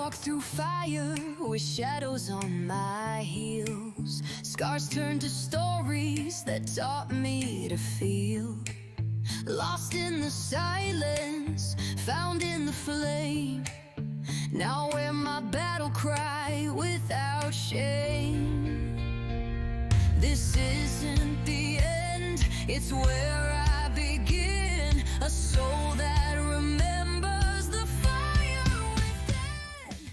walk through fire with shadows on my heels. Scars turn to stories that taught me to feel. Lost in the silence, found in the flame. Now wear my battle cry without shame. This isn't the end, it's where I begin. A soul that remembers the fire within.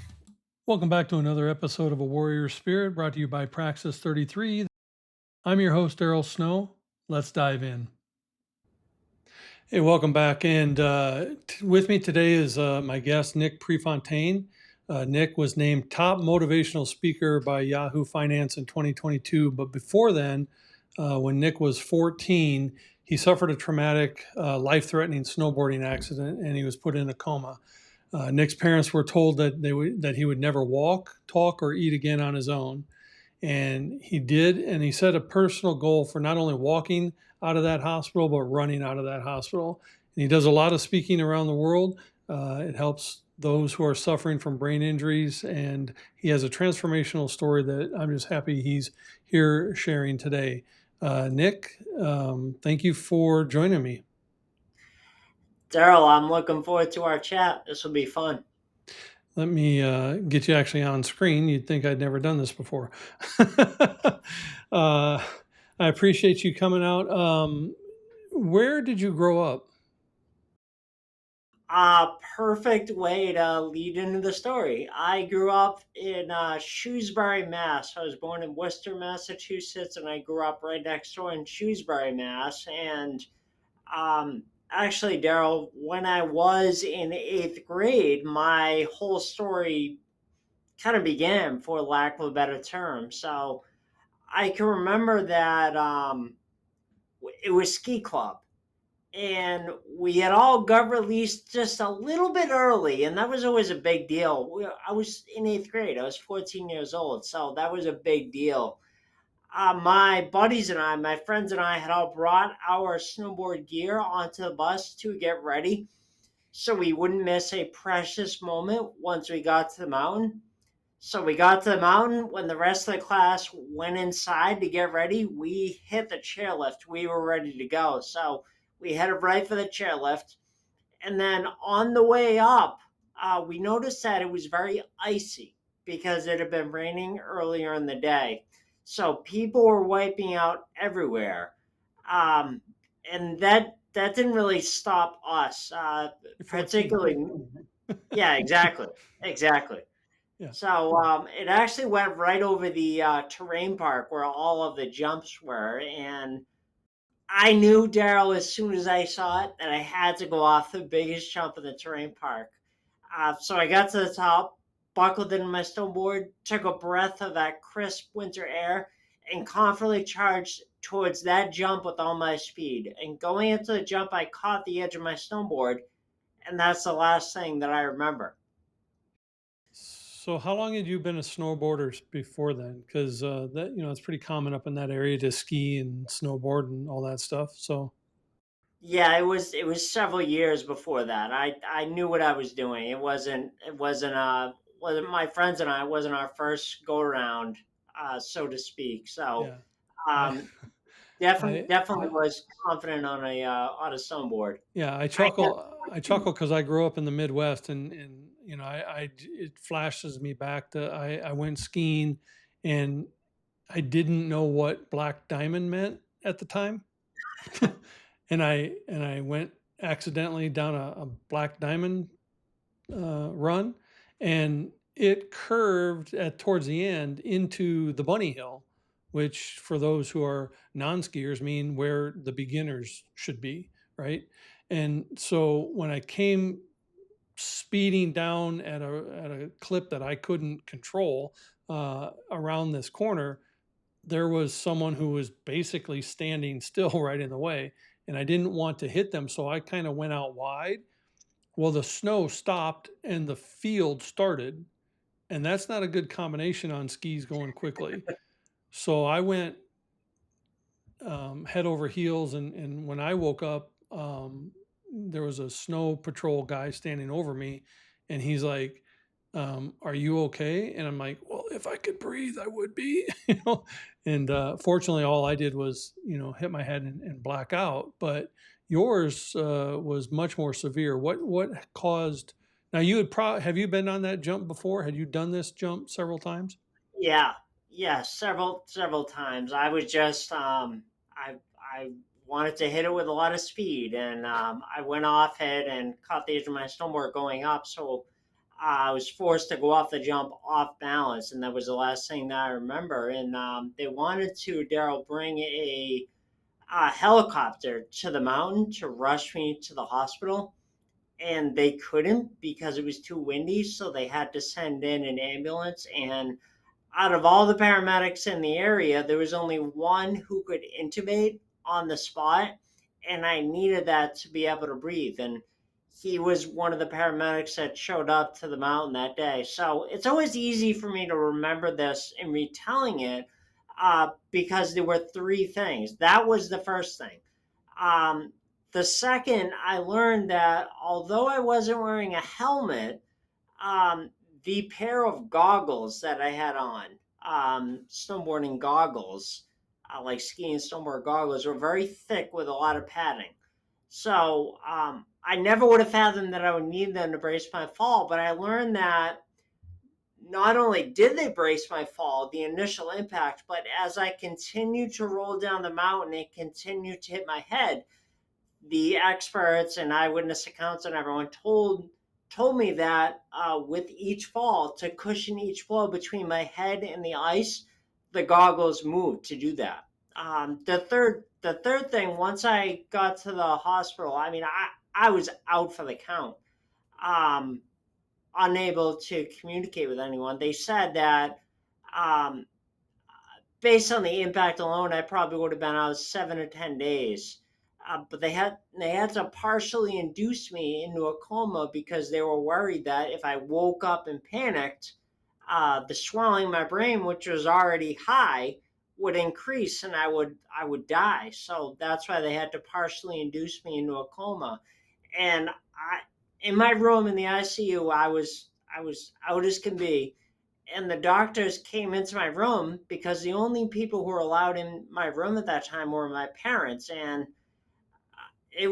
Welcome back to another episode of A Warrior Spirit, brought to you by Praxis 33. I'm your host, Daryl Snow. Let's dive in. Hey, welcome back. And with me today is my guest, Nick Prefontaine. Nick was named top motivational speaker by Yahoo Finance in 2022. But before then, when Nick was 14, he suffered a traumatic, life-threatening snowboarding accident, and he was put in a coma. Nick's parents were told that he would never walk, talk, or eat again on his own. And he did, and he set a personal goal for not only walking out of that hospital, but running out of that hospital. And he does a lot of speaking around the world. It helps those who are suffering from brain injuries, and he has a transformational story that I'm just happy he's here sharing today. Nick, thank you for joining me. Daryl, I'm looking forward to our chat. This will be fun. Let me get you actually on screen. You'd think I'd never done this before. I appreciate you coming out. Where did you grow up? Perfect way to lead into the story. I grew up in Shrewsbury, Mass. I was born in Worcester, Massachusetts, and I grew up right next door in Shrewsbury, Mass. And actually, Daryl, when I was in 8th grade, my whole story kind of began, for lack of a better term. So I can remember that it was ski club. And we had all got released just a little bit early, and that was always a big deal. I was in 8th grade. I was 14 years old, so that was a big deal. My buddies and I, my friends and I, had all brought our snowboard gear onto the bus to get ready so we wouldn't miss a precious moment once we got to the mountain. So we got to the mountain. When the rest of the class went inside to get ready, we hit the chairlift. We were ready to go. So we headed right for the chairlift. And then on the way up, we noticed that it was very icy because it had been raining earlier in the day. So people were wiping out everywhere. And that didn't really stop us, particularly. Yeah, exactly. Exactly. Yeah. So it actually went right over the terrain park where all of the jumps were. And I knew, Daryl, as soon as I saw it, that I had to go off the biggest jump in the terrain park. So I got to the top, buckled in my snowboard, took a breath of that crisp winter air, and confidently charged towards that jump with all my speed. And going into the jump, I caught the edge of my snowboard, and that's the last thing that I remember. So how long had you been a snowboarder before then? Because that it's pretty common up in that area to ski and snowboard and all that stuff. So Yeah, it was several years before that. I knew what I was doing. It wasn't my friends and I, it wasn't our first go around, so to speak. So yeah, I um, definitely I definitely was confident on a snowboard. yeah, I I kept, chuckle. I chuckle because I grew up in the Midwest, and it flashes me back to I went skiing, and I didn't know what black diamond meant at the time, and I went accidentally down a black diamond run, and it curved at towards the end into the bunny hill, which for those who are non-skiers mean where the beginners should be, right? And so when I came speeding down at a clip that I couldn't control around this corner, there was someone who was basically standing still right in the way, and I didn't want to hit them, so I kind of went out wide. Well, the snow stopped and the field started, and that's not a good combination on skis going quickly. So I went head over heels, and when I woke up, there was a snow patrol guy standing over me, and he's like, Are you okay? And I'm like, well, if I could breathe, I would be, And fortunately, all I did was, hit my head and black out. But yours was much more severe. What caused? Now have you been on that jump before? Had you done this jump several times? Yeah, yeah, several times. I was just I wanted to hit it with a lot of speed, and I went off it and caught the edge of my snowboard going up. So I was forced to go off the jump off balance, and that was the last thing that I remember. And they wanted to, Daryl, bring a helicopter to the mountain to rush me to the hospital, and they couldn't because it was too windy. So they had to send in an ambulance, and out of all the paramedics in the area, there was only one who could intubate on the spot, and I needed that to be able to breathe. And he was one of the paramedics that showed up to the mountain that day. So it's always easy for me to remember this in retelling it, because there were three things. That was the first thing. Um, the second, I learned that although I wasn't wearing a helmet, um, the pair of goggles that I had on, snowboarding goggles, like ski and snowboard goggles, were very thick with a lot of padding. So I never would have fathomed that I would need them to brace my fall, but I learned that not only did they brace my fall, the initial impact, but as I continued to roll down the mountain and continued to hit my head, the experts and eyewitness accounts and everyone told me that with each fall, to cushion each blow between my head and the ice, the goggles moved to do that. The third thing, once I got to the hospital, I mean, I was out for the count, um, unable to communicate with anyone. They said that, um, based on the impact alone, I probably would have been out 7 or 10 days. But they had to partially induce me into a coma because they were worried that if I woke up and panicked, the swelling in my brain, which was already high, would increase and I would die. So that's why they had to partially induce me into a coma. And in my room in the ICU, I was out as can be, and the doctors came into my room because the only people who were allowed in my room at that time were my parents. And it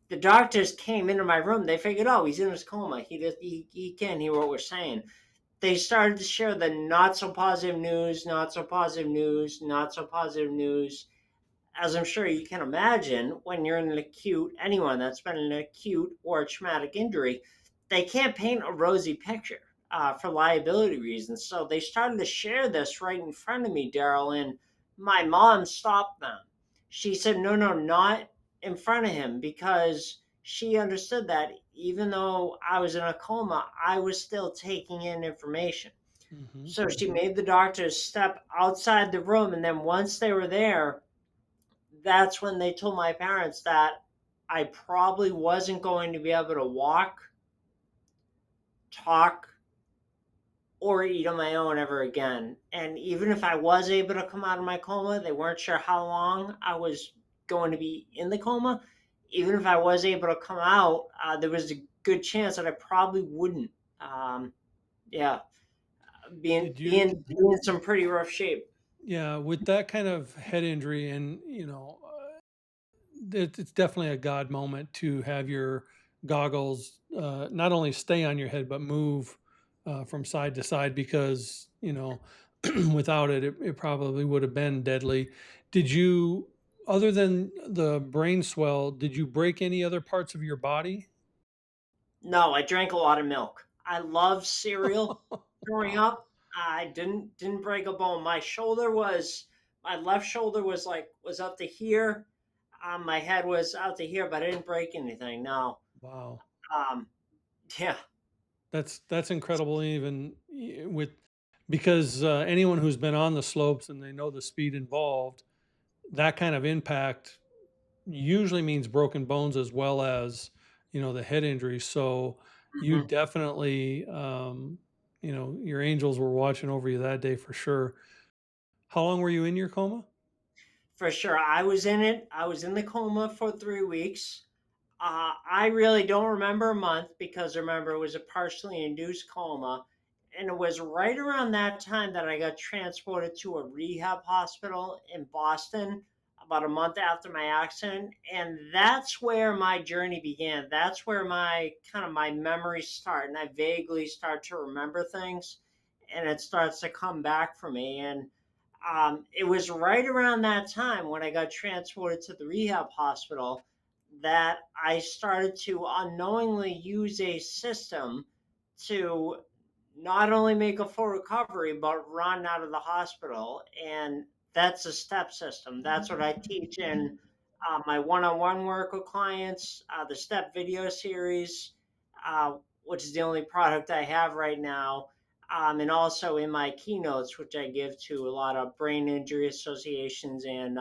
the doctors came into my room. They figured, oh, he's in his coma, he can't hear what we're saying. They started to share the not so positive news, not so positive news, not so positive news. As I'm sure you can imagine, when you're in an acute, anyone that's been in an acute or a traumatic injury, they can't paint a rosy picture, for liability reasons. So they started to share this right in front of me, Daryl, and my mom stopped them. She said, no, no, not in front of him, because she understood that even though I was in a coma, I was still taking in information. Hmm. So she made the doctors step outside the room, and then once they were there, that's when they told my parents that I probably wasn't going to be able to walk, talk, or eat on my own ever again. And even if I was able to come out of my coma, they weren't sure how long I was going to be in the coma. Even if I was able to come out, there was a good chance that I probably wouldn't. Yeah, being Did you? being being in some pretty rough shape. Yeah, with that kind of head injury, and it's definitely a God moment to have your goggles not only stay on your head but move from side to side because without it probably would have been deadly. Did you, other than the brain swell, did you break any other parts of your body? No, I drank a lot of milk. I love cereal growing up. I didn't break a bone. My left shoulder was up to here. My head was out to here, but I didn't break anything. No. Wow, Um, yeah, that's incredible. Even with because anyone who's been on the slopes and they know the speed involved, that kind of impact usually means broken bones as well as the head injury. So you hmm definitely your angels were watching over you that day for sure. How long were you in your coma? for sure. I was in it. I was in the coma for 3 weeks. I really don't remember a month because remember it was a partially induced coma. And it was right around that time that I got transported to a rehab hospital in Boston about a month after my accident. And that's where my journey began. That's where my kind of my memories start. And I vaguely start to remember things and it starts to come back for me. And it was right around that time when I got transported to the rehab hospital that I started to unknowingly use a system to not only make a full recovery, but run out of the hospital. And that's a step system. That's what I teach in my one on one work with clients, the step video series, which is the only product I have right now. And also in my keynotes, which I give to a lot of brain injury associations and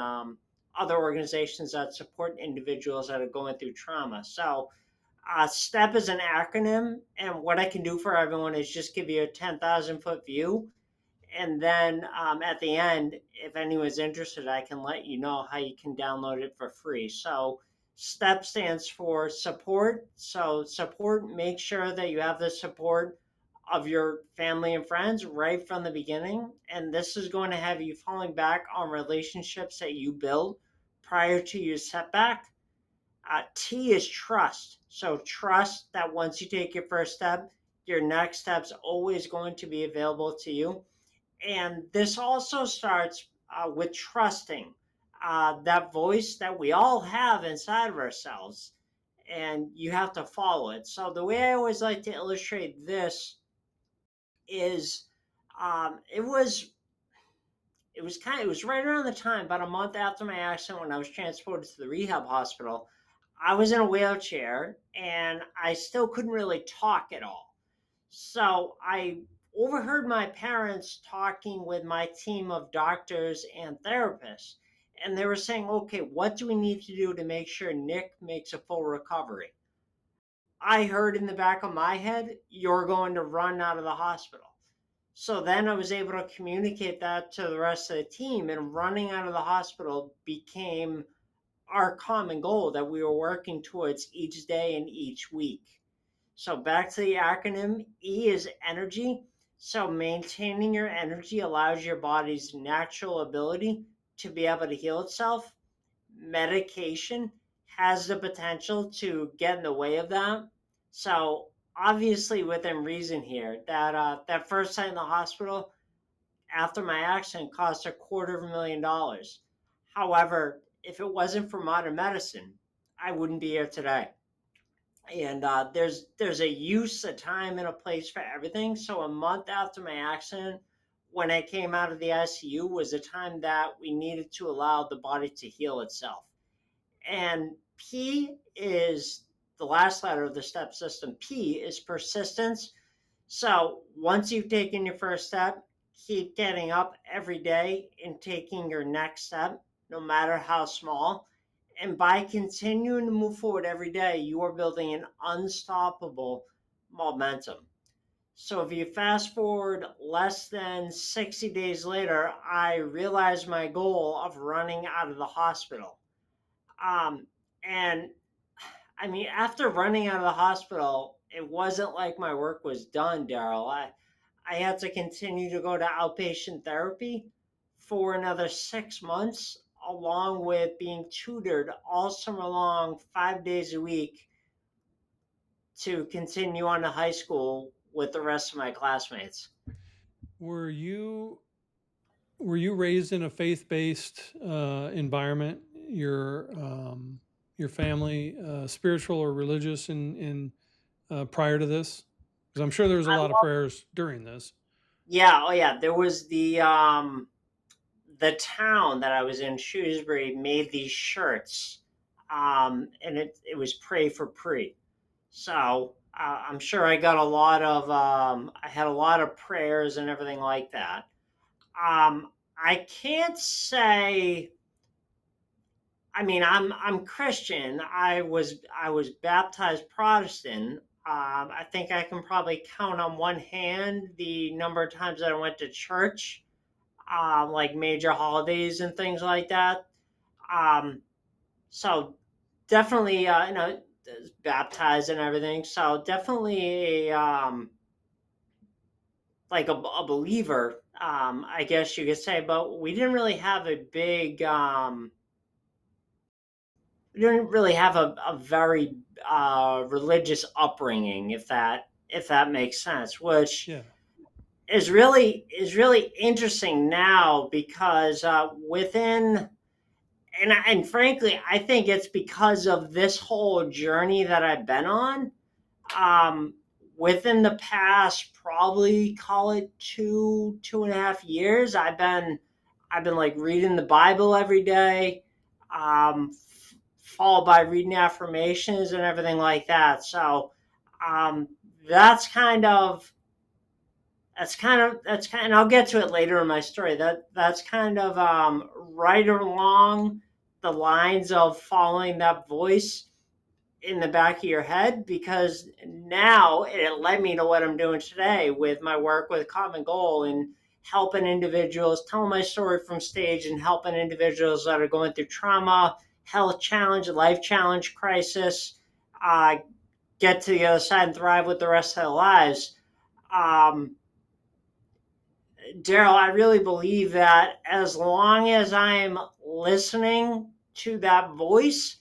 other organizations that support individuals that are going through trauma. So, STEP is an acronym, and what I can do for everyone is just give you a 10,000-foot view. And then at the end, if anyone's interested, I can let you know how you can download it for free. So, STEP stands for support. So, support, make sure that you have the support of your family and friends right from the beginning. And this is going to have you falling back on relationships that you built prior to your setback. T is trust. So trust that once you take your first step, your next step's always going to be available to you. And this also starts with trusting that voice that we all have inside of ourselves, and you have to follow it. So the way I always like to illustrate this is um, it was it was right around the time about a month after my accident when I was transported to the rehab hospital. I was in a wheelchair and I still couldn't really talk at all. So I overheard my parents talking with my team of doctors and therapists. And they were saying, okay, what do we need to do to make sure Nick makes a full recovery? I heard in the back of my head, you're going to run out of the hospital. So then I was able to communicate that to the rest of the team, and running out of the hospital became our common goal that we were working towards each day and each week. So back to the acronym, E is energy. So maintaining your energy allows your body's natural ability to be able to heal itself. Medication has the potential to get in the way of that. So obviously within reason here, that first night in the hospital after my accident cost $250,000. However, if it wasn't for modern medicine, I wouldn't be here today. And there's a use, a time, and a place for everything. So a month after my accident, when I came out of the ICU, was a time that we needed to allow the body to heal itself. And P is the last letter of the step system. P is persistence. So once you've taken your first step, keep getting up every day and taking your next step, no matter how small. And by continuing to move forward every day, you are building an unstoppable momentum. So if you fast forward less than 60 days later, I realized my goal of running out of the hospital. Um, and I mean, after running out of the hospital, it wasn't like my work was done, Daryl. I had to continue to go to outpatient therapy for another 6 months, along with being tutored all summer long, 5 days a week, to continue on to high school with the rest of my classmates. Were you were you raised in a faith-based environment? Your family spiritual or religious in prior to this? Because I'm sure there was a I lot of love, prayers during this. yeah, oh yeah, there was the town that I was in, Shrewsbury, made these shirts, and it was pray for pre. So I'm sure I got a lot of I had a lot of prayers and everything like that. I can't say. I mean, I'm Christian. I was baptized Protestant. I think I can probably count on one hand the number of times that I went to church, like major holidays and things like that. Um, so definitely, baptized and everything. So definitely like a believer, I guess you could say. But we didn't really have a big, we didn't really have a very religious upbringing, if that makes sense. Which Yeah. is really interesting now because within and frankly, I think it's because of this whole journey that I've been on. Um, Within the past, probably call it 2.5 years, I've been like reading the Bible every day, followed by reading affirmations and everything like that. So um, that's kind of and I'll get to it later in my story. That's kind of right along the lines of following that voice in the back of your head, because now it led me to what I'm doing today with my work with Common Goal and helping individuals, telling my story from stage and helping individuals that are going through trauma, health challenge, life challenge, crisis, uh, get to the other side and thrive with the rest of their lives. Um, Daryl, I really believe that as long as I'm listening to that voice,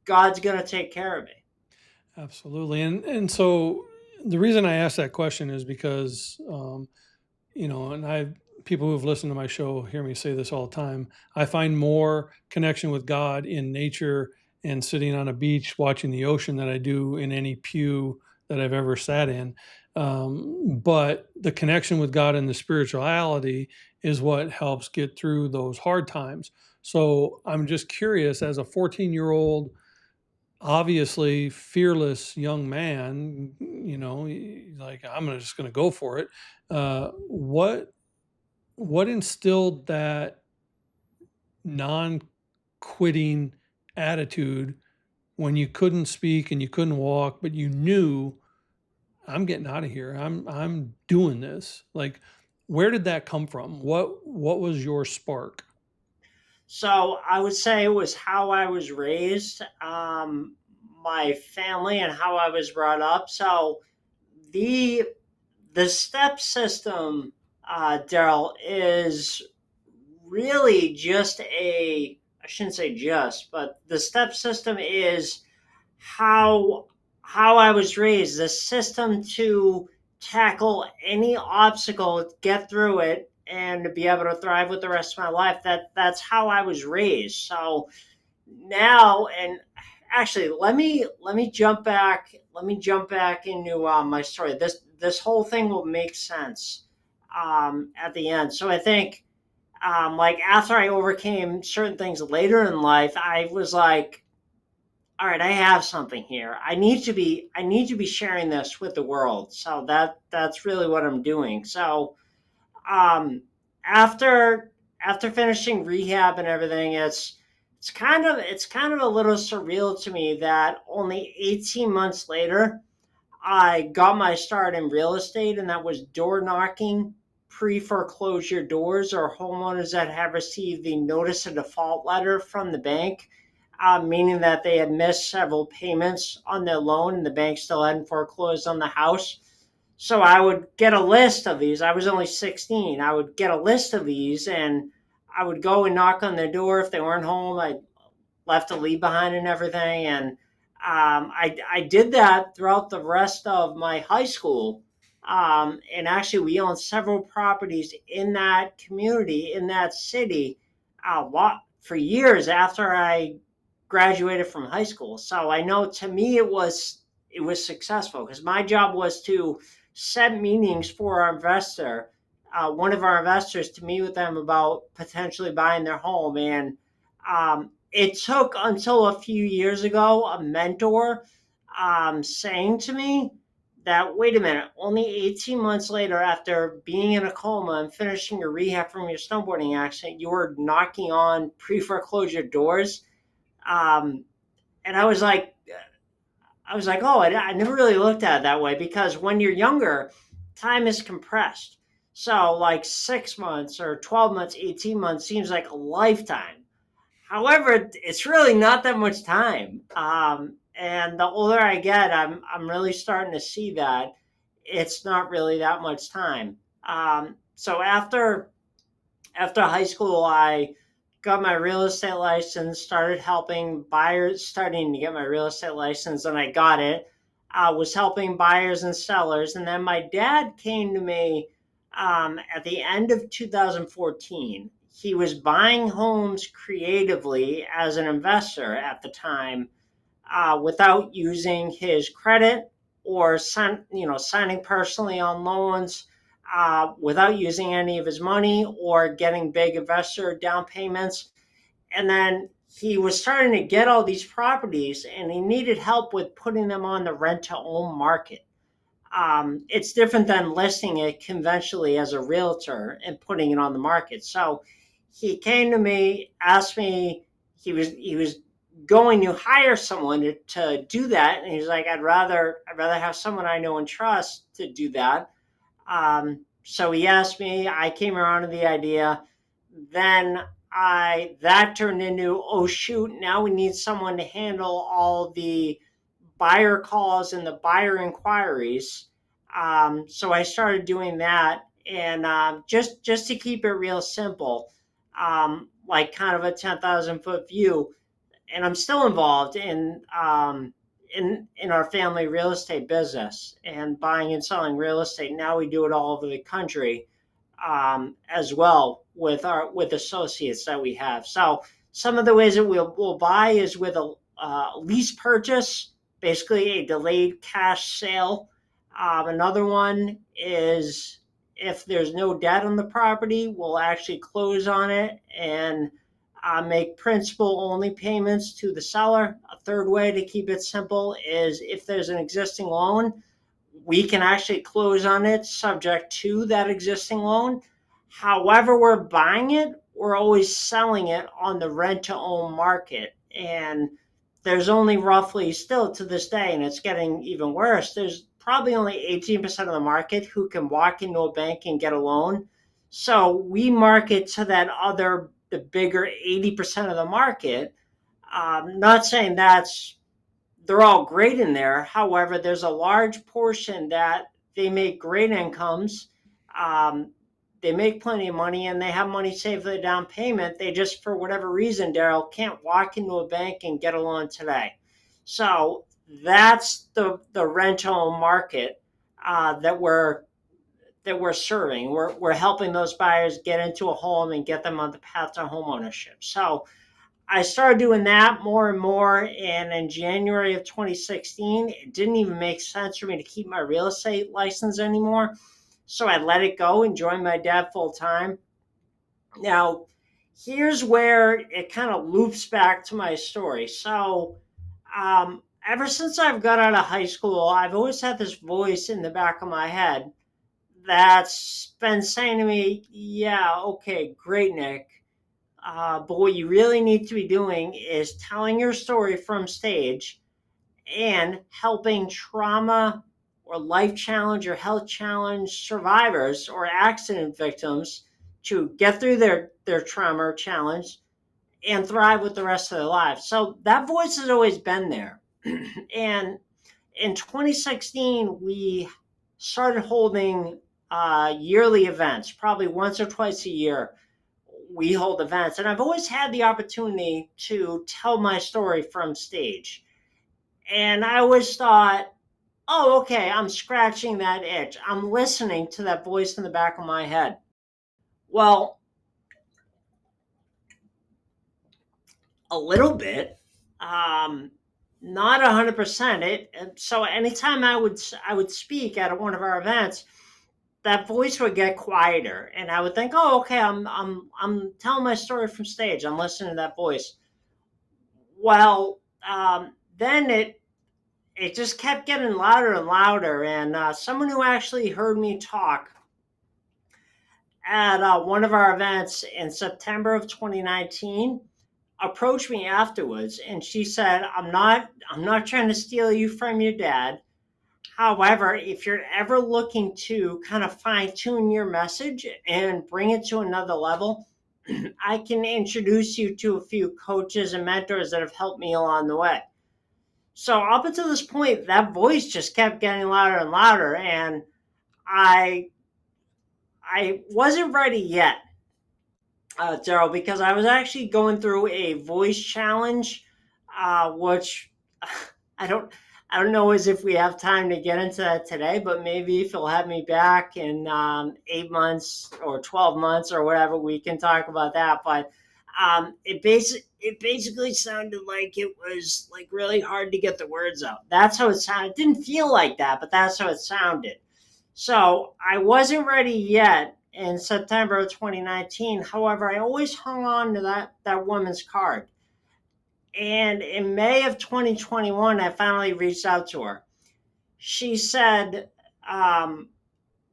God's going to take care of me. Absolutely. And so the reason I asked that question is because and I people who've listened to my show hear me say this all the time. I find more connection with God in nature and sitting on a beach watching the ocean than I do in any pew that I've ever sat in. But the connection with God and the spirituality is what helps get through those hard times. So I'm just curious, as a 14-year-old, obviously fearless young man, he's like, I'm just going to go for it. What instilled that non-quitting attitude when you couldn't speak and you couldn't walk, but you knew, I'm getting out of here. I'm doing this. Like, where did that come from? What was your spark? So I would say it was how I was raised, my family, and how I was brought up. So the the step system, Daryl, is really just a I shouldn't say just, but the step system is how how I was raised, the system to tackle any obstacle, get through it, and to be able to thrive with the rest of my life. That's how I was raised. So now, and actually, let me jump back. Let me jump back into my story. This whole thing will make sense at the end. So I think like after I overcame certain things later in life, I was like, all right, I have something here. I need to be sharing this with the world. So that's really what I'm doing. So um, after after finishing rehab and everything, it's kind of a little surreal to me that only 18 months later I got my start in real estate, and that was door knocking pre foreclosure doors, or homeowners that have received the notice of default letter from the bank, meaning that they had missed several payments on their loan and the bank still hadn't foreclosed on the house. So I would get a list of these. I was only 16. I would get a list of these, and I would go and knock on their door. If they weren't home, I left a lead behind and everything. And I did that throughout the rest of my high school. And actually, we owned several properties in that community, in that city, for years after I graduated from high school. So I know, to me, it was successful because my job was to set meetings for our investor, one of our investors, to meet with them about potentially buying their home. And it took until a few years ago a mentor saying to me that, wait a minute, only 18 months later, after being in a coma and finishing your rehab from your snowboarding accident, you were knocking on pre foreclosure doors. Um, and I was like, oh, I never really looked at it that way, because when you're younger, time is compressed. So, like 6 months or 12 months, 18 months seems like a lifetime. However, it's really not that much time. And the older I get, I'm really starting to see that it's not really that much time. So after high school, I got my real estate license, started helping buyers, starting to get my real estate license, and I got it. I was helping buyers and sellers. And then my dad came to me at the end of 2014. He was buying homes creatively as an investor at the time without using his credit or signing personally on loans, without using any of his money or getting big investor down payments. And then he was starting to get all these properties and he needed help with putting them on the rent to own market. It's different than listing it conventionally as a realtor and putting it on the market. So he came to me, asked me, he was going to hire someone to do that, and he's like, I'd rather have someone I know and trust to do that. So he asked me, I came around to the idea. Then I that turned into, oh shoot, now we need someone to handle all the buyer calls and the buyer inquiries. So I started doing that, and just to keep it real simple, like kind of a 10,000 foot view. And I'm still involved in our family real estate business and buying and selling real estate. Now we do it all over the country, as well with associates that we have. So some of the ways that we'll buy is with a lease purchase, basically a delayed cash sale. Another one is if there's no debt on the property, we'll actually close on it and make principal only payments to the seller. A third way to keep it simple is if there's an existing loan, we can actually close on it subject to that existing loan. However, we're buying it, we're always selling it on the rent to own market. And there's only roughly, still to this day, and it's getting even worse, there's probably only 18% of the market who can walk into a bank and get a loan. So we market to the bigger 80% of the market. Not saying they're all great in there. However, there's a large portion that they make great incomes. Um, they make plenty of money and they have money saved for the down payment. They just, for whatever reason, Daryl, can't walk into a bank and get a loan today. So that's the rental market that we're serving. We're helping those buyers get into a home and get them on the path to home ownership. So I started doing that more and more. And in January of 2016, it didn't even make sense for me to keep my real estate license anymore. So I let it go and joined my dad full time. Now, here's where it kind of loops back to my story. So, ever since I've got out of high school, I've always had this voice in the back of my head that's been saying to me, yeah, okay, great, Nick. But what you really need to be doing is telling your story from stage and helping trauma or life challenge or health challenge survivors or accident victims to get through their trauma or challenge and thrive with the rest of their lives. So that voice has always been there. And in 2016, we started holding yearly events, probably once or twice a year. We hold events, and I've always had the opportunity to tell my story from stage. And I always thought, oh, okay, I'm scratching that itch. I'm listening to that voice in the back of my head. Well, a little bit, not 100%. So anytime I would speak at one of our events, that voice would get quieter, and I would think, oh, okay, I'm telling my story from stage. I'm listening to that voice. Well, then it just kept getting louder and louder. And someone who actually heard me talk at one of our events in September of 2019 approached me afterwards, and she said, I'm not trying to steal you from your dad. However, if you're ever looking to kind of fine tune your message and bring it to another level, I can introduce you to a few coaches and mentors that have helped me along the way. So up until this point, that voice just kept getting louder and louder, and I I wasn't ready yet, Daryl, because I was actually going through a voice challenge, which I don't I don't know as if we have time to get into that today, but maybe if you'll have me back in 8 months or 12 months or whatever, we can talk about that. But it basically sounded like it was like really hard to get the words out. That's how it sounded. It didn't feel like that, but that's how it sounded. So I wasn't ready yet in September of 2019. However, I always hung on to that woman's card. And in May of 2021, I finally reached out to her. She said, um,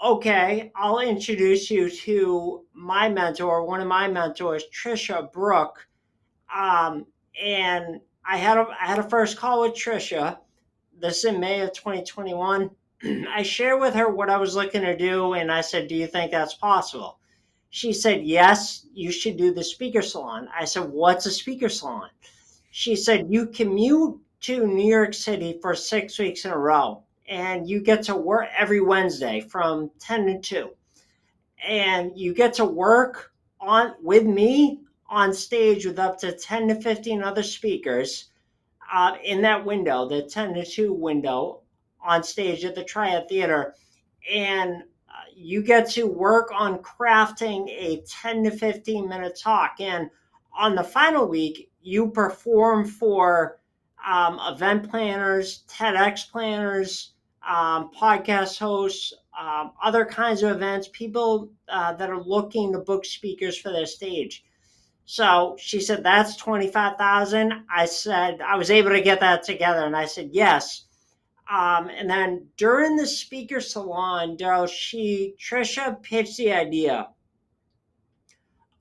okay, I'll introduce you to my mentor, one of my mentors, Trisha Brooke. Um, and I had a first call with Trisha. This in May of 2021. I shared with her what I was looking to do, and I said, "Do you think that's possible?" She said, "Yes, you should do the speaker salon." I said, "What's a speaker salon?" She said, "You commute to New York City for 6 weeks in a row, and you get to work every Wednesday from 10 to 2, and you get to work on with me on stage with up to 10 to 15 other speakers in that window, the 10 to 2 window on stage at the Triad Theater. And you get to work on crafting a 10 to 15-minute talk. And on the final week, you perform for event planners, TEDx planners, podcast hosts, other kinds of events, people that are looking to book speakers for their stage. So she said, "That's 25,000." I said, I was able to get that together. And I said, yes. And then during the speaker salon, Daryl, Trisha pitched the idea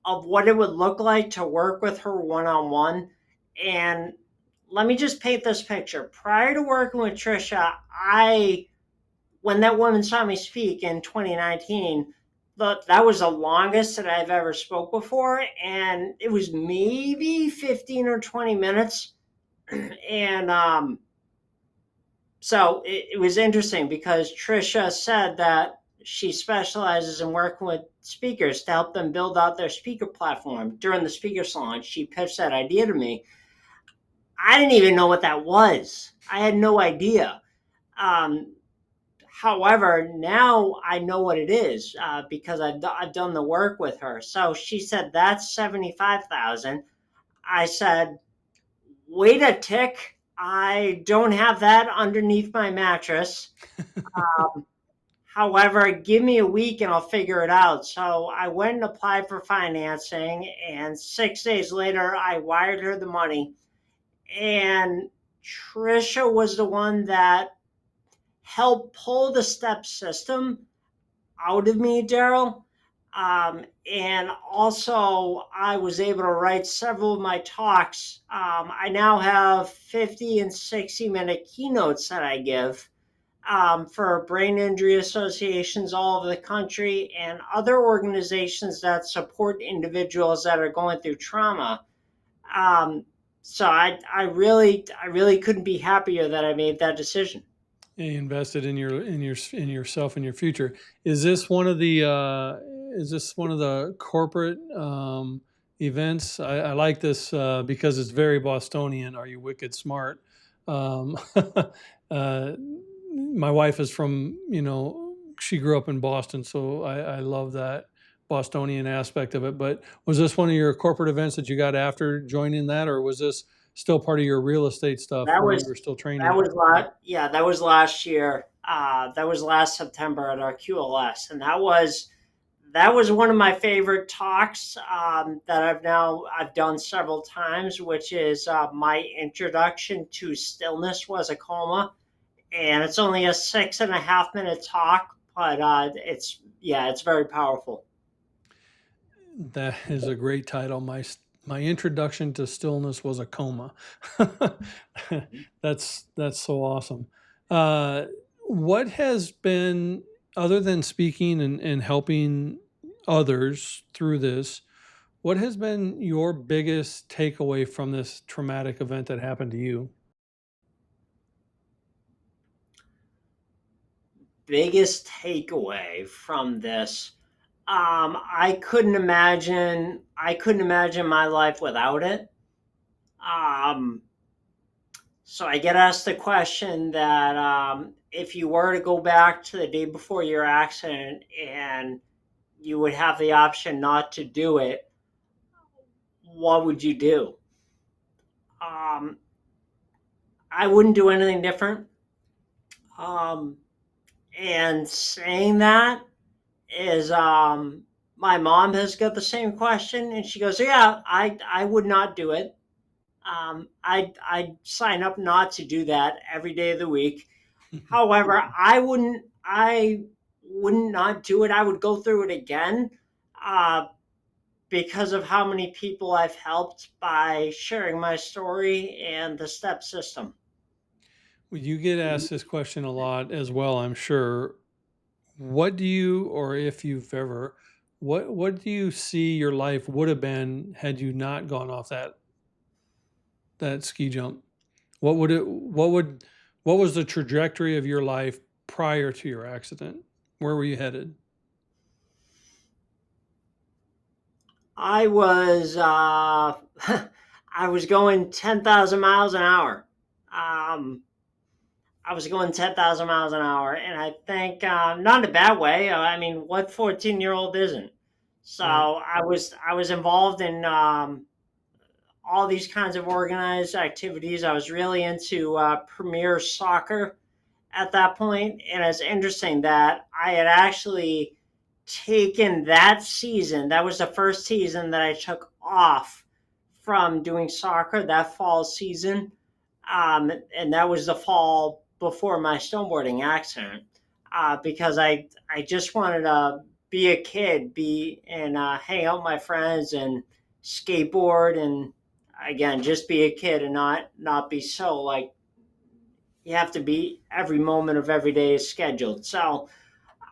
of what it would look like to work with her one-on-one. And let me just paint this picture. Prior to working with Trisha, when that woman saw me speak in 2019, that was the longest that I've ever spoke before, and it was maybe 15 or 20 minutes. And so it was interesting because Trisha said that she specializes in working with speakers to help them build out their speaker platform. During the speaker salon, she pitched that idea to me. I didn't even know what that was. I had no idea. Um, However, now I know what it is because I've done the work with her. So she said, "That's 75,000." I said, "Wait a tick. I don't have that underneath my mattress. However, give me a week and I'll figure it out." So I went and applied for financing, and 6 days later, I wired her the money. And Trisha was the one that helped pull the step system out of me, Daryl. And also, I was able to write several of my talks. I now have 50 and 60-minute keynotes that I give for brain injury associations all over the country and other organizations that support individuals that are going through trauma. Um, so I really couldn't be happier that I made that decision. You invested in in yourself and your future. Is this one of the corporate events? I like this because it's very Bostonian. Are you wicked smart? Um, uh, my wife is from, she grew up in Boston, so I love that Bostonian aspect of it. But was this one of your corporate events that you got after joining that, or was this still part of your real estate stuff That where you was were still that training? was that was last year. That was last September at our QLS, and that was one of my favorite talks that I've done several times, which is my introduction to Stillness was a Coma, and it's only a 6.5 minute talk, but it's very powerful. That is a great title. My introduction to stillness was a coma. That's so awesome. Uh, what has been, other than speaking and helping others through this, what has been your biggest takeaway from this traumatic event that happened to you? biggest takeaway from this, I couldn't imagine my life without it. Um, so I get asked the question that if you were to go back to the day before your accident and you would have the option not to do it, what would you do? Um, I wouldn't do anything different. Um, and saying that is, my mom has got the same question, and she goes, "Yeah, I would not do it. I'd sign up not to do that every day of the week. However, I wouldn't not do it. I would go through it again, uh, because of how many people I've helped by sharing my story and the step system." Well, you get asked this question a lot as well, I'm sure. What do you, or if you've ever, what do you see your life would have been had you not gone off that ski jump? What was the trajectory of your life prior to your accident? Where were you headed? I was I was going 10,000 miles an hour. Um, I was going 10,000 miles an hour, and I think not in a bad way. I mean, what 14-year-old isn't? So Right. I was involved in all these kinds of organized activities. I was really into premier soccer at that point, and it's interesting that I had actually taken that season. That was the first season that I took off from doing soccer, that fall season, and that was the fall before my snowboarding accident, because I just wanted to be a kid, be and hang out with my friends and skateboard, and again just be a kid and not be so like you have to be every moment of every day is scheduled. So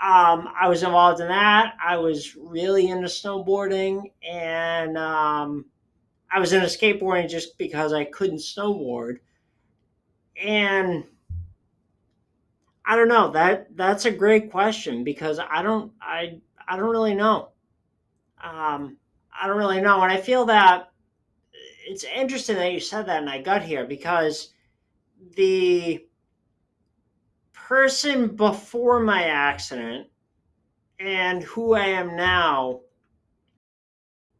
I was involved in that. I was really into snowboarding, and I was into skateboarding just because I couldn't snowboard. And I don't know, that's a great question because I don't really know. Um, I don't really know, and I feel that it's interesting that you said that, and I got here because the person before my accident and who I am now,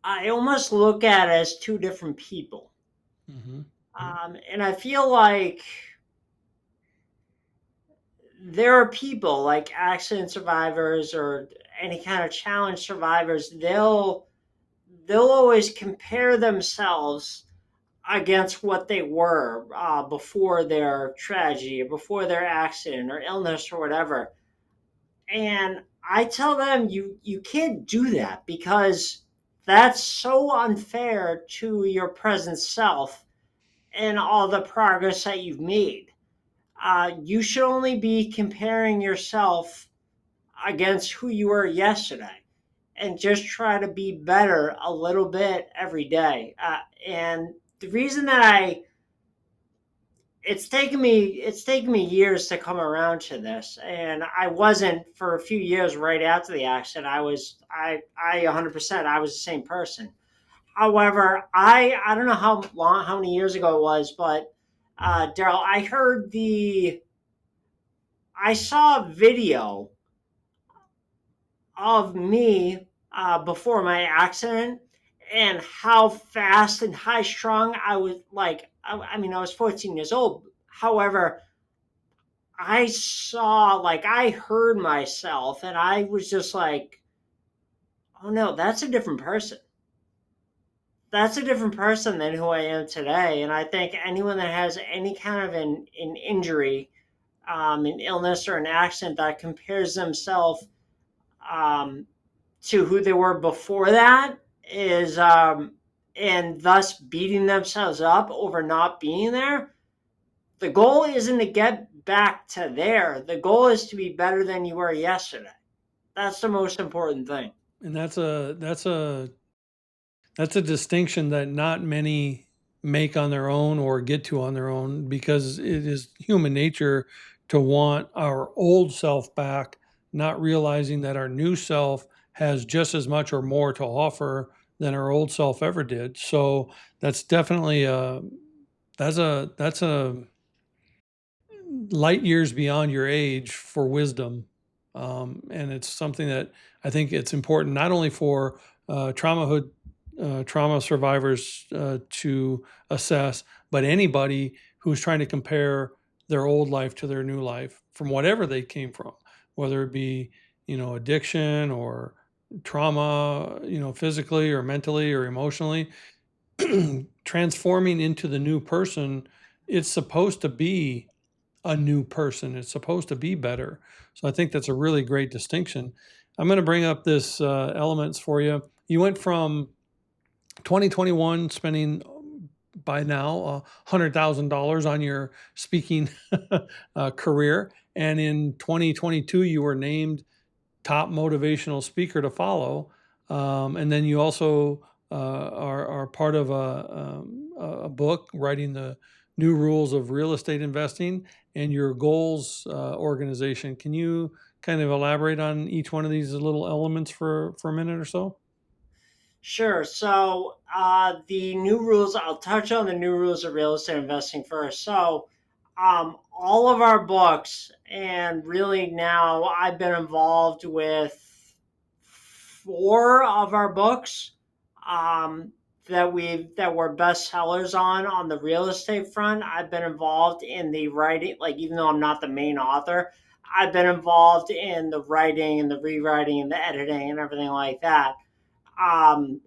I almost look at as two different people. Mm-hmm. And I feel like there are people like accident survivors or any kind of challenge survivors, they'll always compare themselves against what they were before their tragedy or before their accident or illness or whatever. And I tell them you can't do that because that's so unfair to your present self and all the progress that you've made. You should only be comparing yourself against who you were yesterday and just try to be better a little bit every day. And the reason that it's taken me years to come around to this, and I wasn't for a few years right after the accident. I 100% I was the same person. However, I don't know how many years ago it was, but Daryl, I saw a video of me before my accident and how fast and high strung I was. Like, I mean, I was 14 years old. However, I heard myself and I was just like, oh no, that's a different person. That's a different person than who I am today. And I think anyone that has any kind of an injury, an illness, or an accident that compares themselves um, to who they were before that is, and thus beating themselves up over not being there. The goal isn't to get back to there. The goal is to be better than you were yesterday. That's the most important thing. And that's a distinction that not many make on their own or get to on their own because it is human nature to want our old self back, not realizing that our new self has just as much or more to offer than our old self ever did. So that's definitely that's a light years beyond your age for wisdom. And it's something that I think it's important not only for trauma survivors to assess, but anybody who's trying to compare their old life to their new life from whatever they came from, whether it be, addiction or trauma, physically or mentally or emotionally. Transforming into the new person, it's supposed to be a new person. It's supposed to be better. So I think that's a really great distinction. I'm going to bring up this elements for you. You went from 2021 spending by now $100,000 on your speaking career, and in 2022 you were named top motivational speaker to follow. And then you also are part of a book writing the new rules of real estate investing and your goals organization. Can you kind of elaborate on each one of these little elements for a minute or so? Sure. So the new rules, I'll touch on the new rules of real estate investing first. So all of our books, and really now I've been involved with four of our books that were bestsellers on the real estate front. I've been involved in the writing, like even though I'm not the main author, I've been involved in the writing and the rewriting and the editing and everything like that. Um,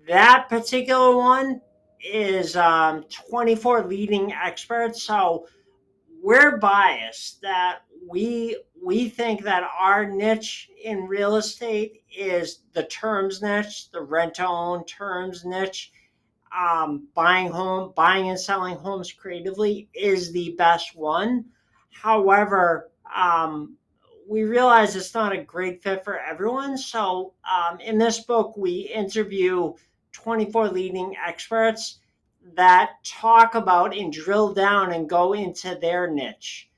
that particular one is 24 leading experts. So we're biased that we think that our niche in real estate is the terms niche, the rent to own terms niche. Buying and selling homes creatively is the best one. However, we realize it's not a great fit for everyone. So, in this book, we interview 24 leading experts that talk about and drill down and go into their niche.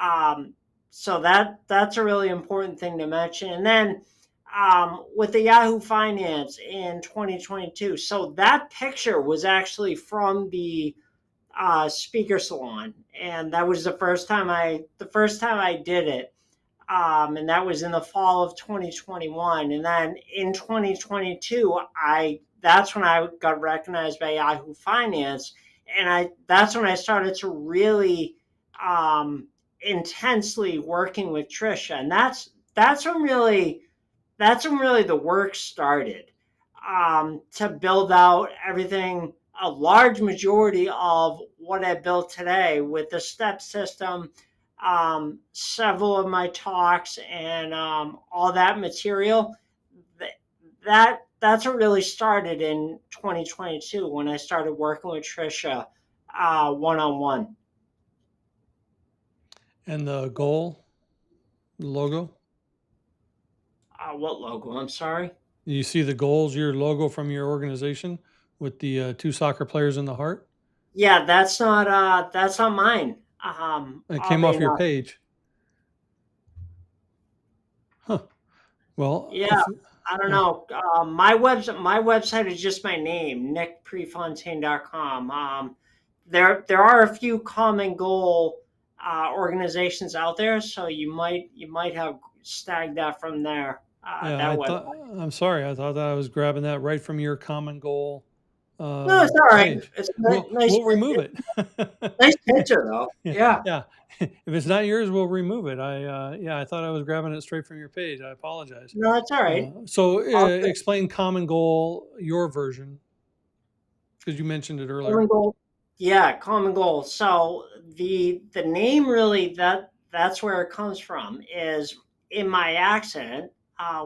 Um, so that's a really important thing to mention. And then with the Yahoo Finance in 2022. So that picture was actually from the speaker salon, and that was the first time I did it, and that was in the fall of 2021. And then in 2022, I that's when I got recognized by Yahoo Finance, and I that's when I started to really um, intensely working with Trisha, and that's when really the work started to build out everything, a large majority of what I built today with the step system, several of my talks, and all that material. That's what really started in 2022 when I started working with Trisha one on one. And the goal, the logo. What logo? I'm sorry. You see the goals, your logo from your organization with the two soccer players in the heart. Yeah, that's not mine. It came Oddly off your enough. page. Huh. Well, Yeah, if I don't uh, know. My website is just my name, nickprefontaine.com. There are a few common goal organizations out there, so you might have snagged that from there. yeah, That I website. thought. I'm sorry. I thought that I was grabbing that right from your common goal No, it's all right. page. It's We'll remove it. nice picture though. Yeah, Yeah. yeah. If it's not yours, we'll remove it. Yeah, I thought I was grabbing it straight from your page. I apologize. No, it's all right. So All good. explain common goal, your version, because you mentioned it earlier. Common goal. Yeah, common goal. So the name really that's where it comes from. Is in my accent,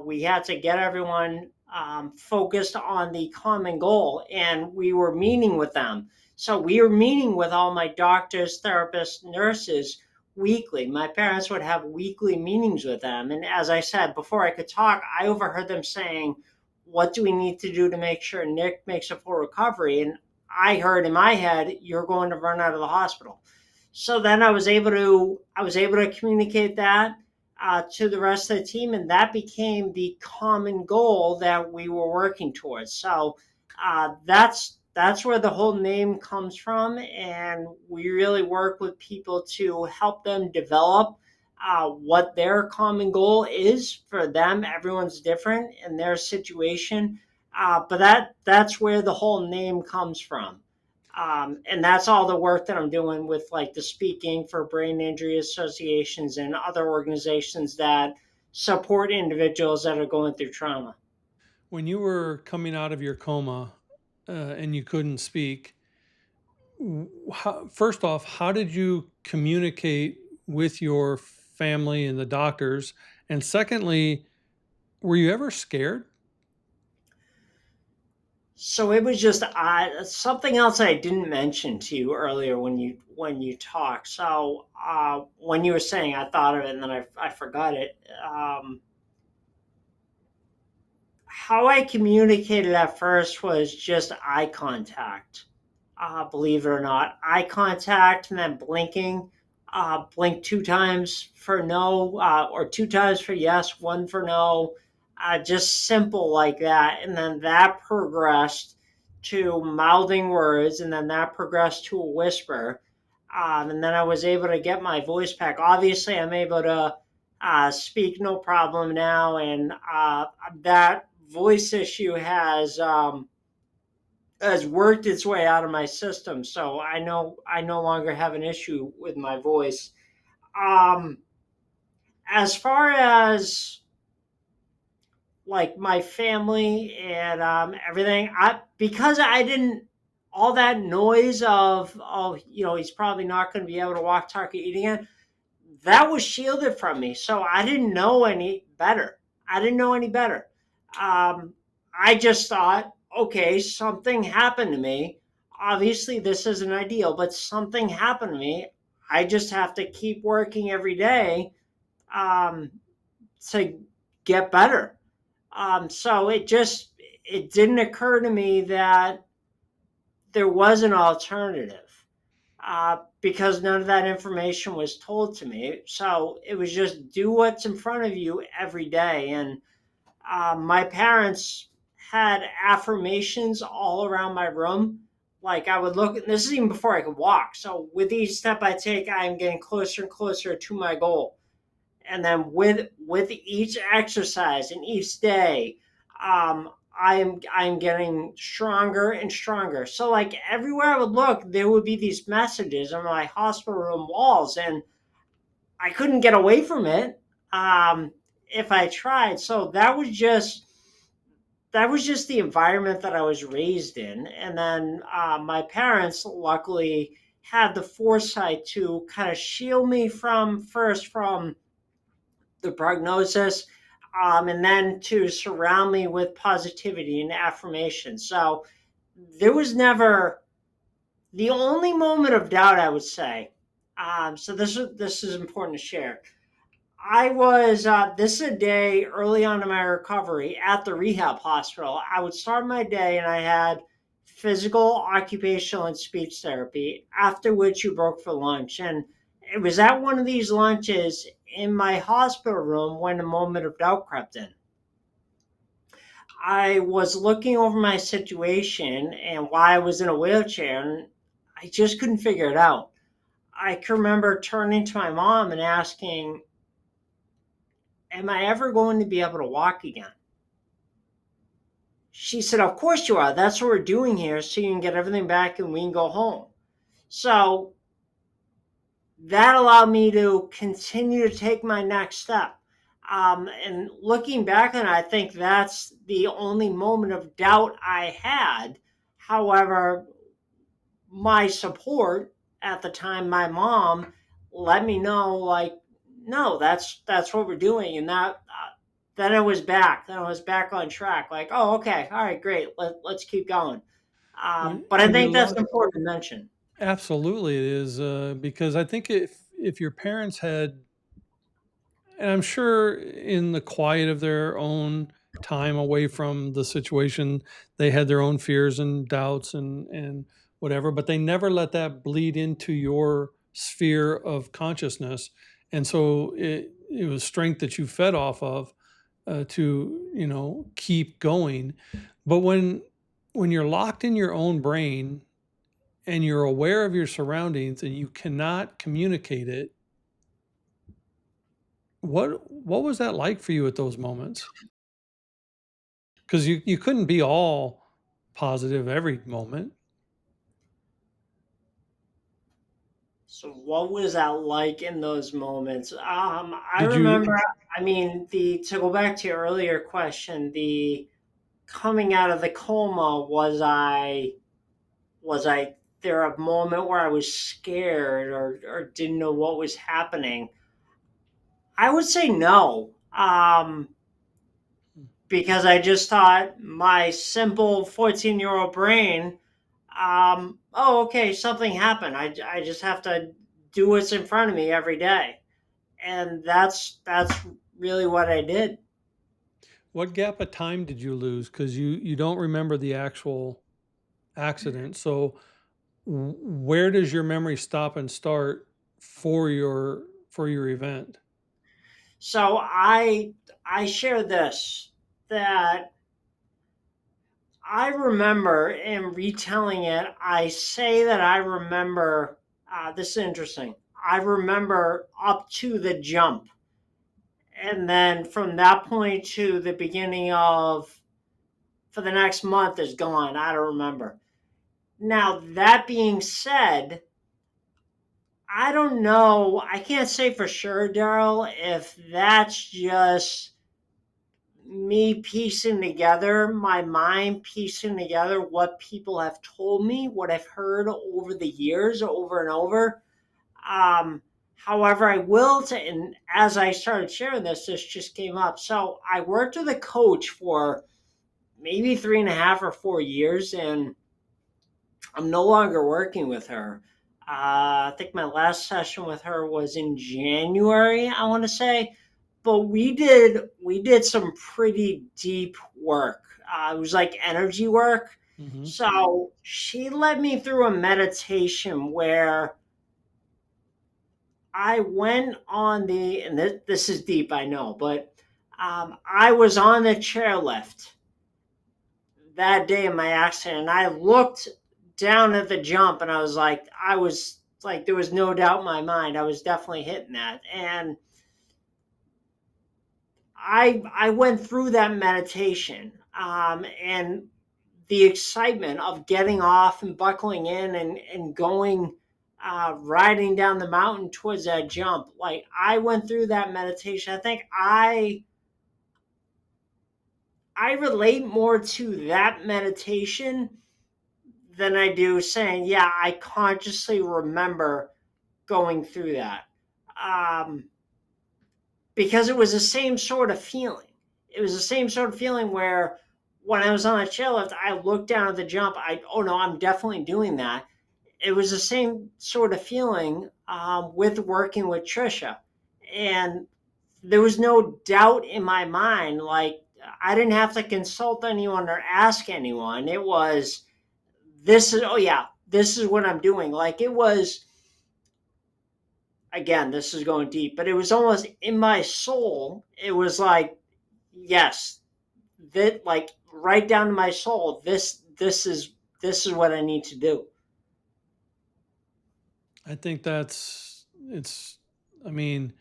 we had to get everyone focused on the common goal, and we were meeting with them. So we were meeting with all my doctors, therapists, nurses weekly. My parents would have weekly meetings with them, and as I said before, I could talk. I overheard them saying, "What do we need to do to make sure Nick makes a full recovery?" And I heard in my head, "You're going to run out of the hospital." So then I was able to communicate that to the rest of the team, and that became the common goal that we were working towards. So that's where the whole name comes from, and we really work with people to help them develop what their common goal is for them. Everyone's different in their situation, but that's where the whole name comes from. And that's all the work that I'm doing with like the speaking for brain injury associations and other organizations that support individuals that are going through trauma. When you were coming out of your coma and you couldn't speak, first off, how did you communicate with your family and the doctors? And secondly, were you ever scared? So it was just something else I didn't mention to you earlier when you talked. So when you were saying, I thought of it and then I forgot it. How I communicated at first was just eye contact. Believe it or not, eye contact and then blinking. Blink two times for no, or two times for yes, one for no. Just simple like that. And then that progressed to mouthing words, and then that progressed to a whisper. And then I was able to get my voice back. Obviously, I'm able to speak no problem now, and that voice issue has worked its way out of my system, so I know I no longer have an issue with my voice. Um, as far as like my family and everything, I because I didn't all that noise of he's probably not going to be able to walk, talk, or eat again. That was shielded from me, so I didn't know any better. I didn't know any better. Um, I just thought, okay, something happened to me. Obviously, this isn't ideal, but something happened to me. I just have to keep working every day um, to get better. So it didn't occur to me that there was an alternative because none of that information was told to me. So it was just do what's in front of you every day. And my parents had affirmations all around my room. Like I would look, this is even before I could walk. So with each step I take, I am getting closer and closer to my goal. And then with each exercise and each day, I'm getting stronger and stronger. So like everywhere I would look, there would be these messages on my hospital room walls, and I couldn't get away from it if I tried. So that was just the environment that I was raised in. And then my parents luckily had the foresight to kind of shield me from the prognosis, and then to surround me with positivity and affirmation. So there was never the only moment of doubt, I would say. So this is important to share. This is a day early on in my recovery at the rehab hospital. I would start my day and I had physical, occupational, and speech therapy, after which you broke for lunch. And it was at one of these lunches in my hospital room when a moment of doubt crept in. I was looking over my situation and why I was in a wheelchair, and I just couldn't figure it out. I can remember turning to my mom and asking, am I ever going to be able to walk again? She said, of course you are. That's what we're doing here, so you can get everything back and we can go home. So that allowed me to continue to take my next step. And looking back on it, I think that's the only moment of doubt I had. However, my support at the time, my mom, let me know, like, no, that's what we're doing, and then I was back. Then I was back on track. Like, oh, okay, all right, great. Let's keep going. When But I when you're think that's lo- important to mention. Absolutely, it is because I think if your parents had, and I'm sure in the quiet of their own time away from the situation, they had their own fears and doubts and whatever, but they never let that bleed into your sphere of consciousness. And so it was strength that you fed off of to keep going. But when you're locked in your own brain and you're aware of your surroundings and you cannot communicate it, what was that like for you at those moments? Because you couldn't be all positive every moment. So what was that like in those moments? I Did you remember. I mean, the to go back to your earlier question, the coming out of the coma, was I there a moment where I was scared or didn't know what was happening? I would say no. Because I just thought my simple 14-year-old brain, oh, okay, something happened. I just have to do what's in front of me every day. And that's really what I did. what gap of time did you lose? Because you don't remember the actual accident. So where does your memory stop and start for your event? So I share this, that I remember in retelling it, I say that I remember, this is interesting. I remember up to the jump. And then from that point to the beginning of, for the next month is gone. I don't remember. Now, that being said, I don't know. I can't say for sure, Daryl, if that's just me piecing together, my mind piecing together what people have told me, what I've heard over the years, over and over. Um, However, I will say, and as I started sharing this, this just came up. So I worked with a coach for maybe 3.5 or 4 years, and I'm no longer working with her. I think my last session with her was in January, I want to say, but we did some pretty deep work. It was like energy work. Mm-hmm. So she led me through a meditation where I went on and this is deep, I know, but I was on the chairlift that day of my accident. And I looked down at the jump and I was like, there was no doubt in my mind. I was definitely hitting that. And I went through that meditation, and the excitement of getting off and buckling in and going, riding down the mountain towards that jump. Like, I went through that meditation. I think I relate more to that meditation than I do saying, yeah, I consciously remember going through that. Um, because it was the same sort of feeling. It was the same sort of feeling where when I was on the chairlift, I looked down at the jump. Oh no, I'm definitely doing that. It was the same sort of feeling, with working with Trisha. And there was no doubt in my mind. Like, I didn't have to consult anyone or ask anyone. It was, oh yeah, this is what I'm doing. Like, it was, again, this is going deep, but it was almost in my soul. It was like, yes, that, like, right down to my soul. This is what I need to do. I think it's I mean,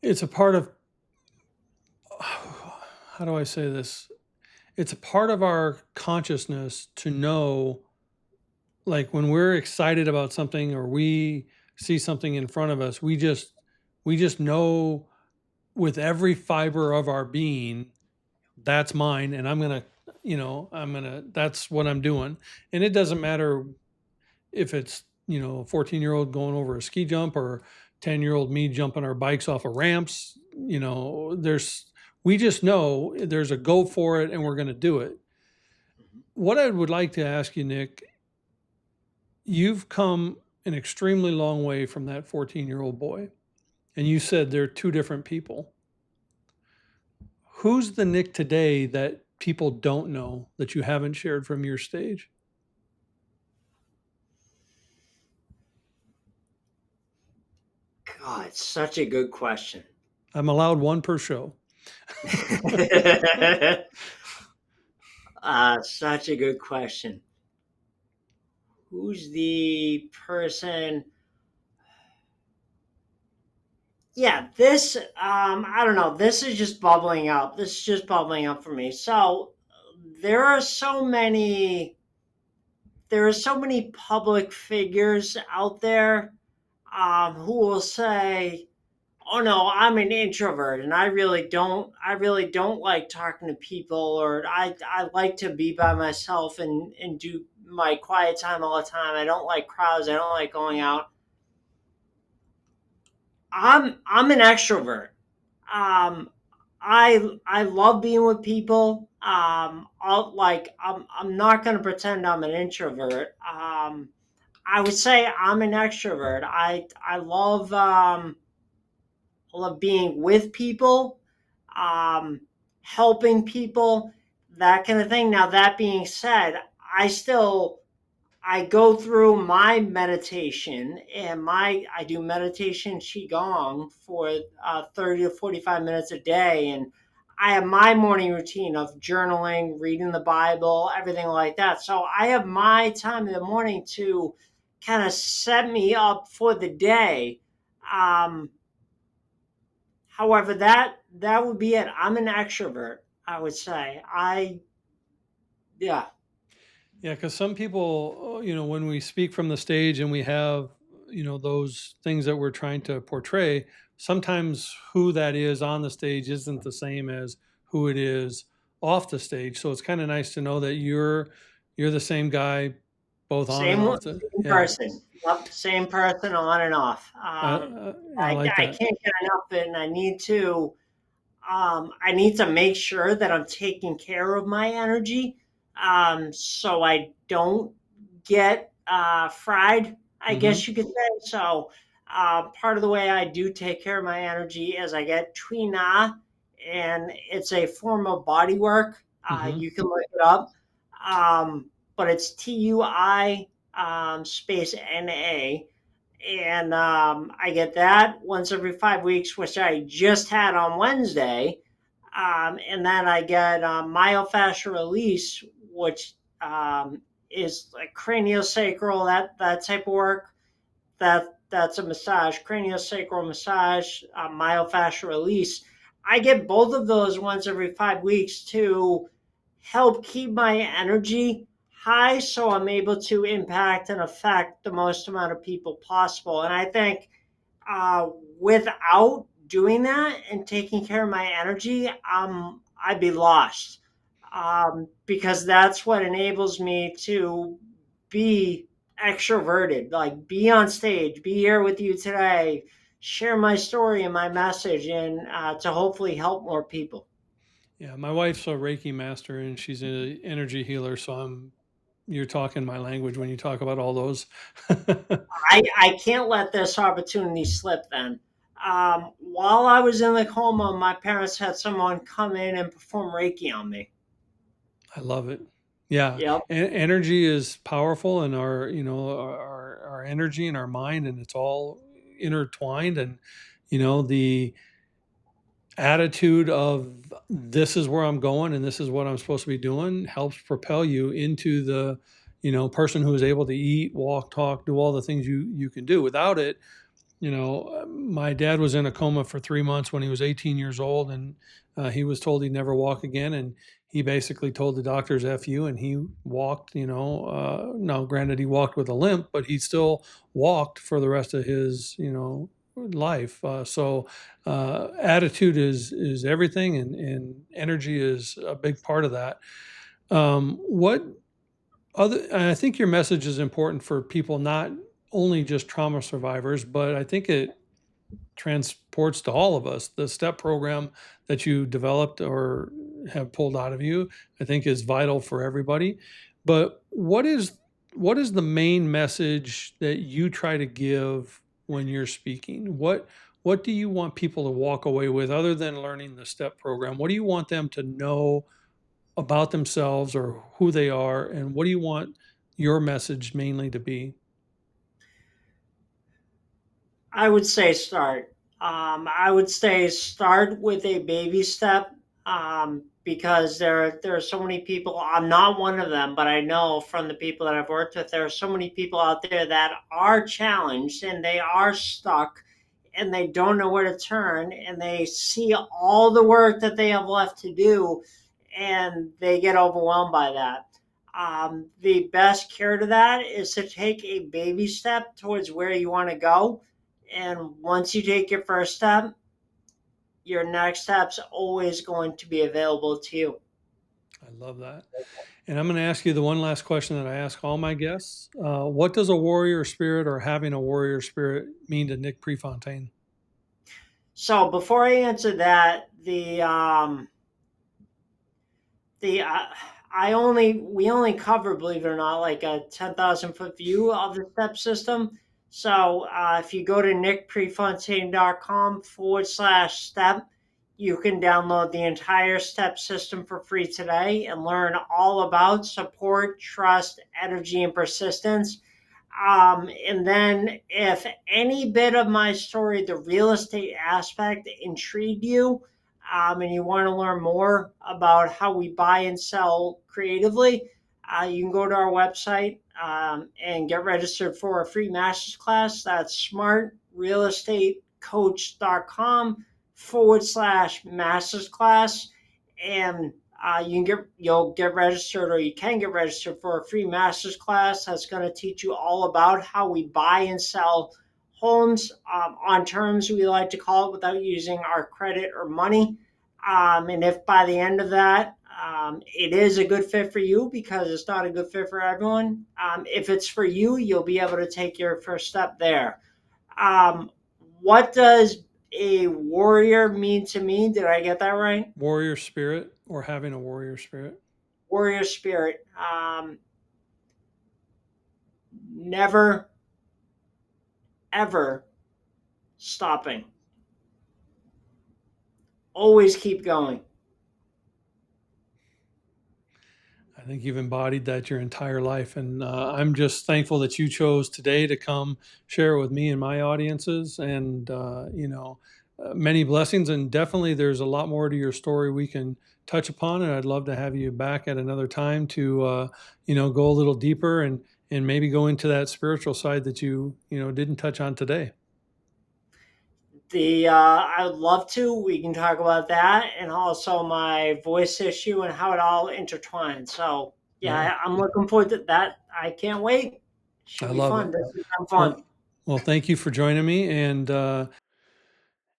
it's a part of how do I say this? It's a part of our consciousness to know, like when we're excited about something or we see something in front of us, we just know with every fiber of our being, that's mine and that's what I'm doing. And it doesn't matter if it's, a 14-year-old going over a ski jump or 10-year-old me jumping our bikes off of ramps. We just know there's a go for it and we're going to do it. What I would like to ask you, Nick, you've come an extremely long way from that 14-year-old boy. And you said they're two different people. Who's the Nick today that people don't know that you haven't shared from your stage? Oh, it's such a good question. I'm allowed one per show. Such a good question. Who's the person? Yeah, I don't know. This is just bubbling up. This is just bubbling up for me. So there are so many, there are so many public figures out there who will say, "Oh no, I'm an introvert, and I really don't like talking to people, or I like to be by myself and do my quiet time all the time. I don't like crowds. I don't like going out." I'm an extrovert. Um, I love being with people. I'm not going to pretend I'm an introvert. I would say I'm an extrovert. I love being with people, um, helping people, that kind of thing. Now that being said, I still I go through my meditation, and my I do meditation qigong for 30 to 45 minutes a day, and I have my morning routine of journaling, reading the Bible, everything like that. So I have my time in the morning to kind of set me up for the day. Um, However, that would be it. I'm an extrovert, I would say. Yeah, Yeah, because some people, when we speak from the stage and we have, those things that we're trying to portray, sometimes who that is on the stage isn't the same as who it is off the stage. So it's kind of nice to know that you're the same guy both on and off the. same Yeah, person. Yep, same person on and off. I like I that. can't get enough of it, and I need to make sure that I'm taking care of my energy, so I don't get fried, I Hmm. guess you could say. So, part of the way I do take care of my energy is I get Trina, and it's a form of body work. Hmm. You can look it up, but it's TUI space NA, and I get that once every 5 weeks, which I just had on Wednesday. And then I get myofascial release, which is like craniosacral, that type of work. That's a massage, craniosacral massage, myofascial release. I get both of those once every 5 weeks to help keep my energy high, so I'm able to impact and affect the most amount of people possible. And I think uh, without doing that and taking care of my energy, I'd be lost, because that's what enables me to be extroverted, like be on stage, be here with you today, share my story and my message, and to hopefully help more people. Yeah, my wife's a Reiki master and she's an energy healer, so you're talking my language when you talk about all those. I can't let this opportunity slip then. While I was in the coma, my parents had someone come in and perform Reiki on me. I love it. Yeah, Yep. energy is powerful, and our energy and our mind, and it's all intertwined. And the attitude of this is where I'm going, and this is what I'm supposed to be doing helps propel you into the person who is able to eat, walk, talk, do all the things you can do. Without it, my dad was in a coma for 3 months when he was 18 years old, and he was told he'd never walk again. And he basically told the doctors "F you," and he walked. Now, granted, he walked with a limp, but he still walked for the rest of his life. Attitude is everything, and energy is a big part of that. What other? And I think your message is important for people, not only just trauma survivors, but I think it transports to all of us. The STEP program that you developed or have pulled out of you, I think is vital for everybody. But what is the main message that you try to give when you're speaking? What do you want people to walk away with other than learning the STEP program? What do you want them to know about themselves or who they are, and what do you want your message mainly to be? I would say start. I would say start with a baby step, because there are so many people. I'm not one of them, but I know from the people that I've worked with, there are so many people out there that are challenged and they are stuck and they don't know where to turn and they see all the work that they have left to do and they get overwhelmed by that. The best cure to that is to take a baby step towards where you want to go. And once you take your first step, your next step's always going to be available to you. I love that. And I'm going to ask you the one last question that I ask all my guests. What does a warrior spirit or having a warrior spirit mean to Nick Prefontaine? So before I answer that, the we only cover, believe it or not, like a 10,000 foot view of the step system. So if you go to nickprefontaine.com/step, you can download the entire step system for free today and learn all about support, trust, energy, and persistence. And then, if any bit of my story, the real estate aspect, intrigued you, and you want to learn more about how we buy and sell creatively, you can go to our website and get registered for a free master's class. That's smartrealestatecoach.com/master's class. And you'll get registered, or you can get registered for a free master's class that's going to teach you all about how we buy and sell homes on terms we like to call it, without using our credit or money. And if by the end of that, it is a good fit for you, because it's not a good fit for everyone, if it's for you, you'll be able to take your first step there. Um, what does a warrior mean to me? Did I get that right? Warrior spirit or having a warrior spirit? Warrior spirit. Never, ever stopping. Always keep going. I think you've embodied that your entire life. And I'm just thankful that you chose today to come share it with me and my audiences. And, many blessings. And definitely there's a lot more to your story we can touch upon. And I'd love to have you back at another time to, go a little deeper and maybe go into that spiritual side that you didn't touch on today. I would love to. We can talk about that, and also my voice issue and how it all intertwines. So Yeah, yeah, I'm looking forward to that. I can't wait. I Should be love it. fun. This has been fun. Well, thank you for joining me. And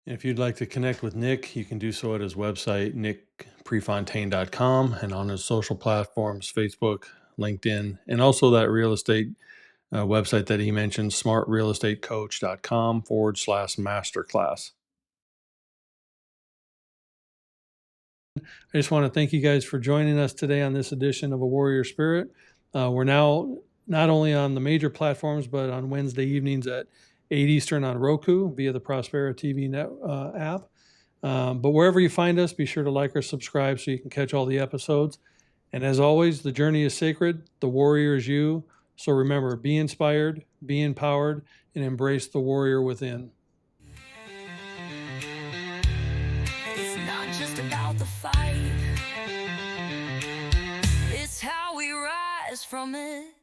if you'd like to connect with Nick, you can do so at his website, nickprefontaine.com, and on his social platforms, Facebook, LinkedIn, and also that real estate website that he mentioned, smartrealestatecoach.com/masterclass. I just want to thank you guys for joining us today on this edition of A Warrior Spirit. We're now not only on the major platforms, but on Wednesday evenings at 8 Eastern on Roku via the Prospera TV app. But wherever you find us, be sure to like or subscribe so you can catch all the episodes. And as always, the journey is sacred. The warrior is you. So remember, be inspired, be empowered, and embrace the warrior within. It's not just about the fight, it's how we rise from it.